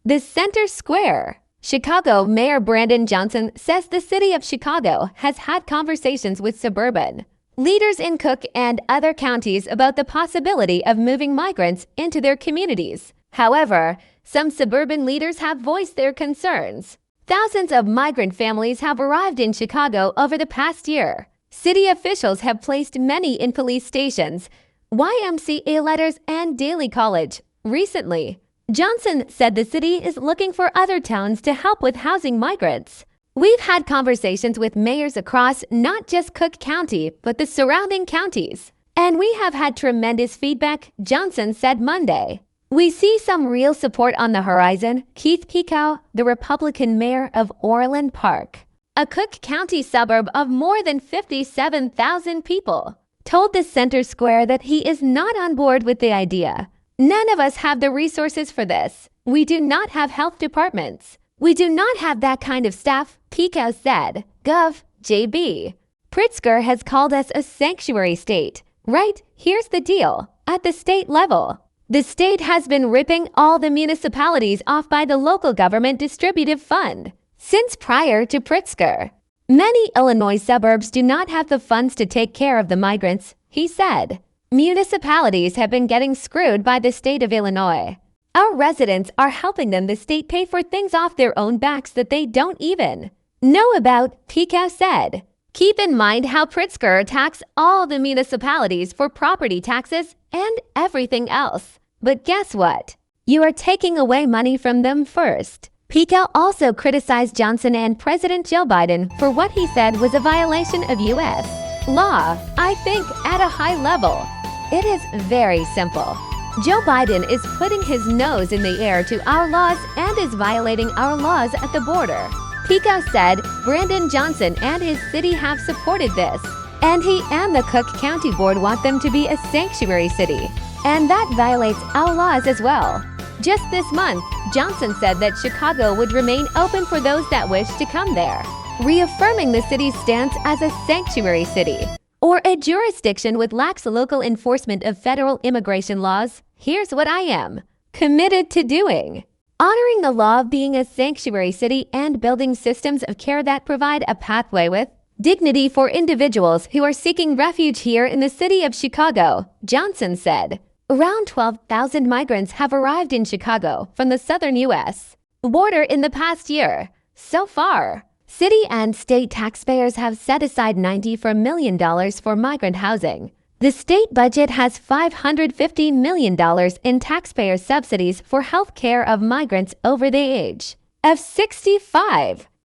The Center Square. Chicago Mayor Brandon Johnson says the city of Chicago has had conversations with Suburban leaders in Cook and other counties about the possibility of moving migrants into their communities. However, some suburban leaders have voiced their concerns. Thousands of migrant families have arrived in Chicago over the past year. City officials have placed many in police stations, YMCA letters, and Daly College. Recently, Johnson said the city is looking for other towns to help with housing migrants. We've had conversations with mayors across not just Cook County, but the surrounding counties. And we have had tremendous feedback, Johnson said Monday. We see some real support on the horizon, Keith Picow, the Republican mayor of Orland Park, a Cook County suburb of more than 57,000 people, told the Center Square that he is not on board with the idea. None of us have the resources for this. We do not have health departments. We do not have that kind of staff, Picow said. Gov. JB. Pritzker has called us a sanctuary state. Right, here's the deal. At the state level, the state has been ripping all the municipalities off by the local government distributive fund since prior to Pritzker. Many Illinois suburbs do not have the funds to take care of the migrants, he said. Municipalities have been getting screwed by the state of Illinois. Our residents are helping them the state pay for things off their own backs that they don't even know about, Picow said. Keep in mind how Pritzker attacks all the municipalities for property taxes and everything else. But guess what? You are taking away money from them first. Picow also criticized Johnson and President Joe Biden for what he said was a violation of U.S. law, I think, at a high level. It is very simple. Joe Biden is putting his nose in the air to our laws and is violating our laws at the border. Picow said Brandon Johnson and his city have supported this, and he and the Cook County Board want them to be a sanctuary city, and that violates our laws as well. Just this month, Johnson said that Chicago would remain open for those that wish to come there, reaffirming the city's stance as a sanctuary city, or a jurisdiction with lax local enforcement of federal immigration laws. Here's what I am committed to doing. Honoring the law of being a sanctuary city and building systems of care that provide a pathway with dignity for individuals who are seeking refuge here in the city of Chicago, Johnson said. Around 12,000 migrants have arrived in Chicago from the southern U.S. border in the past year. So far, city and state taxpayers have set aside $94 million for migrant housing. The state budget has $550 million in taxpayer subsidies for health care of migrants over the age of 65.